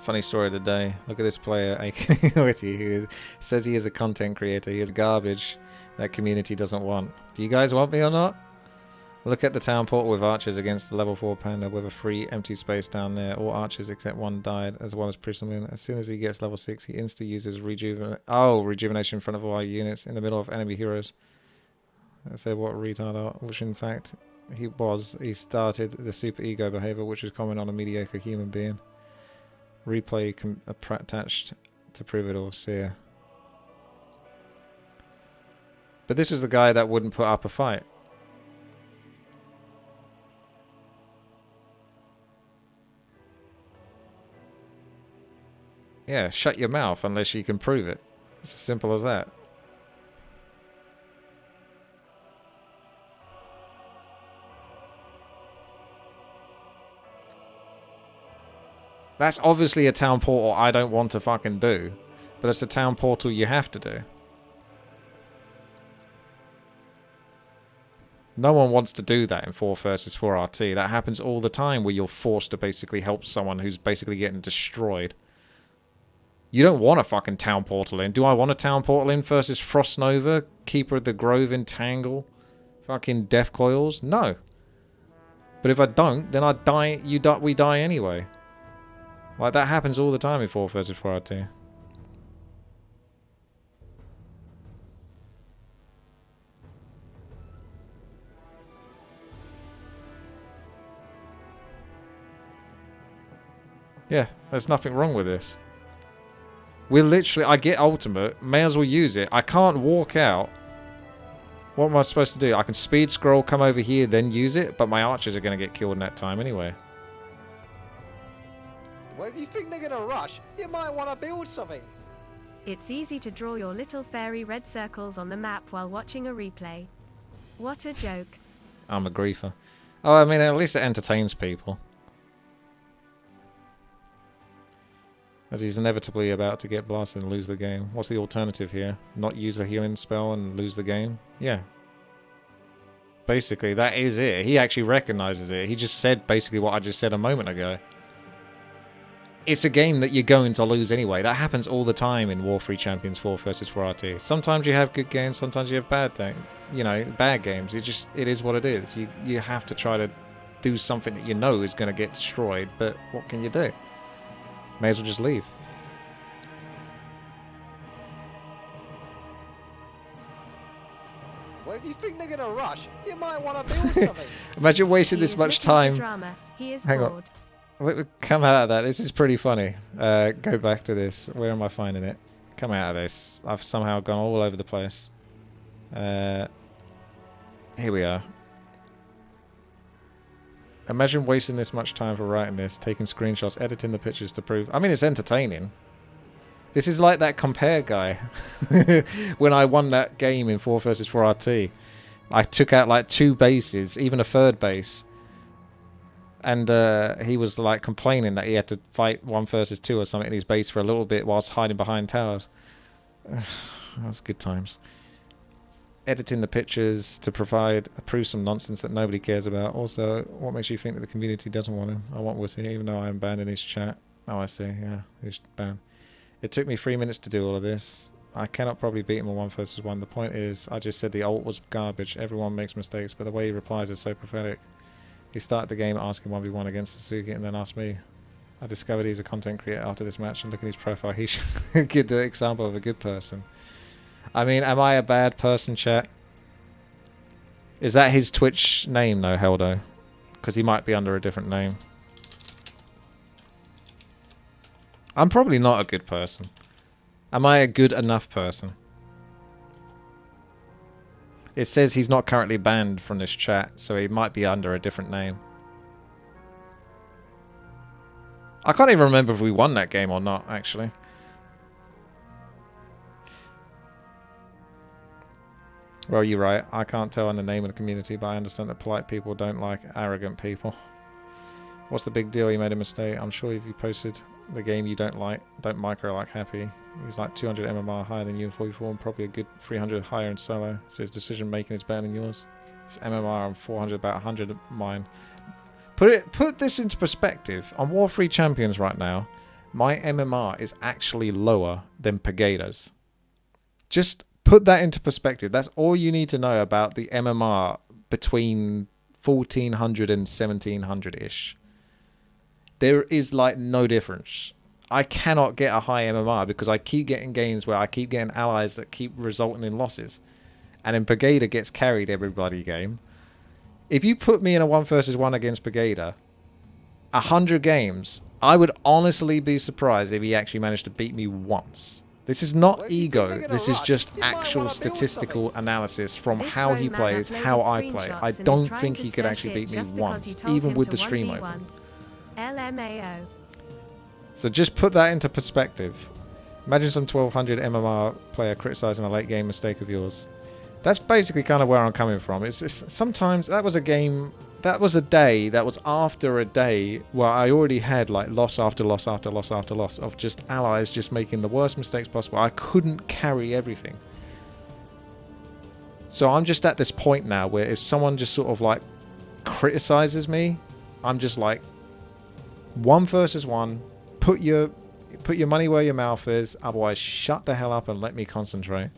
Funny story of the day. Look at this player, WTii, who says he is a content creator. He is garbage that community doesn't want. Do you guys want me or not? Look at the town portal with archers against the level 4 panda with a free empty space down there. All archers except one died, as well as Prism. As soon as he gets level 6, he instantly uses rejuvenation in front of all our units in the middle of enemy heroes. I say what retard are, which in fact he started the super ego behavior, which is common on a mediocre human being. Replay attached to prove it all. See ya. But this is the guy that wouldn't put up a fight. Yeah, shut your mouth unless you can prove it. It's as simple as that. That's obviously a town portal I don't want to fucking do. But it's a town portal you have to do. No one wants to do that in 4 versus 4 RT. That happens all the time where you're forced to basically help someone who's basically getting destroyed. You don't want a fucking town portal in. Do I want a town portal in versus Frost Nova, Keeper of the Grove, Entangle, fucking Death Coils? No. But if I don't, then I die. We die anyway. Like, that happens all the time in 4 versus 4 RT. Yeah, there's nothing wrong with this. We're literally... I get ultimate. May as well use it. I can't walk out. What am I supposed to do? I can speed scroll, come over here, then use it. But my archers are going to get killed in that time anyway. Well, if you think they're going to rush, you might want to build something. It's easy to draw your little fairy red circles on the map while watching a replay. What a joke. I'm a griefer. Oh, I mean, at least it entertains people. As he's inevitably about to get blasted and lose the game. What's the alternative here? Not use a healing spell and lose the game? Yeah. Basically, that is it. He actually recognizes it. He just said basically what I just said a moment ago. It's a game that you're going to lose anyway. That happens all the time in War 3 Champions 4 versus 4 RT. Sometimes you have good games, sometimes you have bad games. It is what it is. You have to try to do something that you know is going to get destroyed, but what can you do? May as well just leave. Well, if you think they're going to rush, you might want to build something. Imagine wasting this much time. Hang on. Let me come out of that. This is pretty funny. Go back to this. Where am I finding it? Come out of this. I've somehow gone all over the place. Here we are. Imagine wasting this much time for writing this, taking screenshots, editing the pictures to prove... I mean, it's entertaining. This is like that compare guy. When I won that game in 4 versus 4 RT, I took out like 2 bases, even a 3rd base. And he was like complaining that he had to fight 1 versus 2 or something in his base for a little bit whilst hiding behind towers. That was good times. Editing the pictures to prove some nonsense that nobody cares about. Also, what makes you think that the community doesn't want him? I want WTii, even though I am banned in his chat. Oh, I see. Yeah, he's banned. It took me 3 minutes to do all of this. I cannot probably beat him on 1 versus 1. The point is, I just said the ult was garbage. Everyone makes mistakes, but the way he replies is so pathetic. He started the game asking 1v1 against Suzuki and then asked me. I discovered he's a content creator after this match, and look at his profile. He should give the example of a good person. I mean, am I a bad person, chat? Is that his Twitch name, though, Heldo? Because he might be under a different name. I'm probably not a good person. Am I a good enough person? It says he's not currently banned from this chat, so he might be under a different name. I can't even remember if we won that game or not, actually. Well, you're right. I can't tell on the name of the community, but I understand that polite people don't like arrogant people. What's the big deal? You made a mistake. I'm sure if you posted the game you don't micro like Happy. He's like 200 MMR higher than you in 44 and probably a good 300 higher in solo. So his decision making is better than yours. His MMR on 400, about 100 mine. Put this into perspective. On War 3 Champions right now, my MMR is actually lower than Pagaida's. Just put that into perspective. That's all you need to know about the MMR between 1400 and 1700-ish. There is like no difference. I cannot get a high MMR because I keep getting games where I keep getting allies that keep resulting in losses. And then Pagaida gets carried every bloody game. If you put me in a 1 versus 1 against Pagaida, 100 games, I would honestly be surprised if he actually managed to beat me once. This is not ego, this is just actual statistical analysis from how he plays, how I play. I don't think he could actually beat me once, even with the stream open. LMAO. So just put that into perspective. Imagine some 1200 MMR player criticizing a late game mistake of yours. That's basically kind of where I'm coming from. It's sometimes that was a game, that was a day, that was after a day where I already had like loss after loss after loss after loss of just allies just making the worst mistakes possible. I couldn't carry everything. So I'm just at this point now where if someone just sort of like criticizes me, I'm just like 1 versus 1. Put your money where your mouth is. Otherwise, shut the hell up and let me concentrate.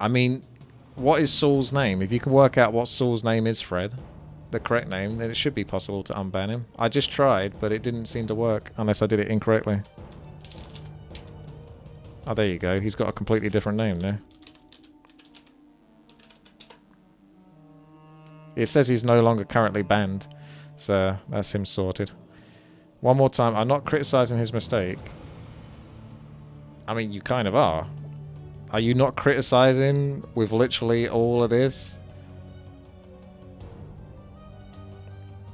I mean, what is Saul's name? If you can work out what Saul's name is, Fred, the correct name, then it should be possible to unban him. I just tried, but it didn't seem to work unless I did it incorrectly. Oh, there you go. He's got a completely different name there. It says he's no longer currently banned, so that's him sorted. One more time, I'm not criticizing his mistake. I mean, you kind of are. Are you not criticizing with literally all of this?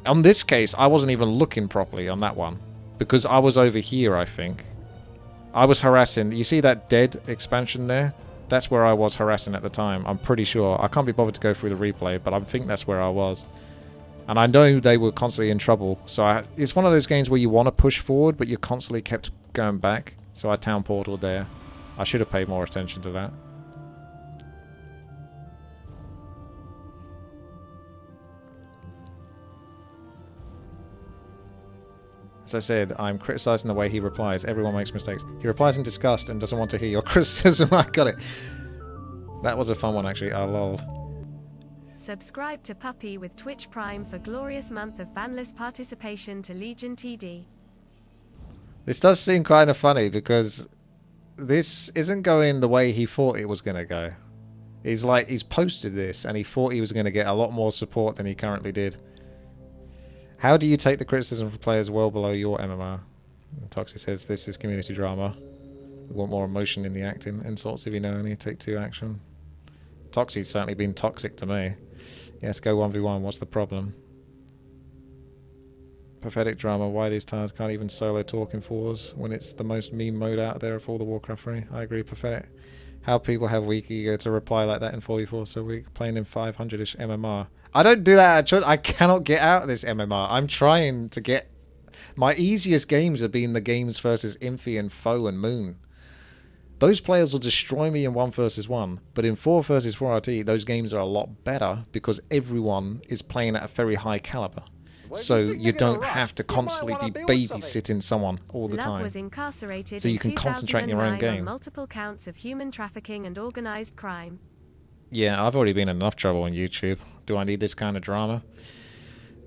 On this case, I wasn't even looking properly on that one. Because I was over here, I think. I was harassing. You see that dead expansion there? That's where I was harassing at the time. I'm pretty sure. I can't be bothered to go through the replay, but I think that's where I was. And I know they were constantly in trouble. So it's one of those games where you want to push forward, but you constantly kept going back. So I town portaled there. I should have paid more attention to that. As I said, I'm criticizing the way he replies. Everyone makes mistakes. He replies in disgust and doesn't want to hear your criticism. I got it. That was a fun one, actually. Oh, lol. Subscribe to Puppy with Twitch Prime for glorious month of banless participation to Legion TD. This does seem kind of funny because this isn't going the way he thought it was going to go. He's posted this and he thought he was going to get a lot more support than he currently did. How do you take the criticism from players well below your MMR? Toxic says this is community drama. We want more emotion in the acting. Insults if you know only take 2 action. Toxic's certainly been toxic to me. Yes, go 1v1. What's the problem? Pathetic drama. Why these tires can't even solo talk in 4s when it's the most meme mode out there of all the Warcraft 3? I agree, pathetic. How people have weak ego to reply like that in 4v4 so weak, playing in 500-ish MMR. I don't do that. I cannot get out of this MMR. I'm trying to get... My easiest games have been the games versus Infi and Foe and Moon. Those players will destroy me in 1 versus 1, but in 4 versus 4 RT, those games are a lot better because everyone is playing at a very high caliber. So you don't have to constantly be babysitting someone all the time. Was incarcerated so you can concentrate on your own game. Multiple counts of human trafficking and organized crime. Yeah, I've already been in enough trouble on YouTube. Do I need this kind of drama?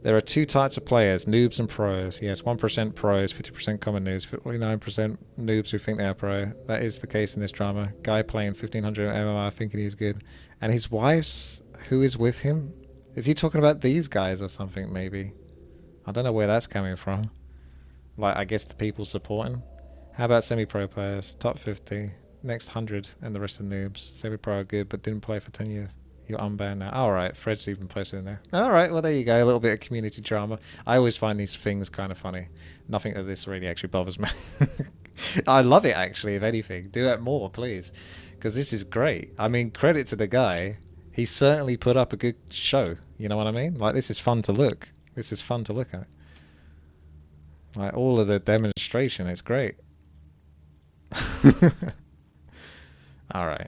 There are 2 types of players, noobs and pros. Yes, 1% pros, 50% common noobs, 49% noobs who think they are pro. That is the case in this drama. Guy playing 1500 MMR thinking he's good. And his wife's, who is with him? Is he talking about these guys or something, maybe? I don't know where that's coming from. Like, I guess the people supporting. How about semi-pro players? Top 50, next 100, and the rest are noobs. Semi-pro are good, but didn't play for 10 years. You're unbanned now. Alright, Fred's even posted in there. Alright, well there you go. A little bit of community drama. I always find these things kind of funny. Nothing of this really actually bothers me. I love it, actually, if anything. Do it more, please. Because this is great. I mean, credit to the guy. He certainly put up a good show. You know what I mean? Like, this is fun to look. This is fun to look at. Like, all of the demonstration, it's great. Alright.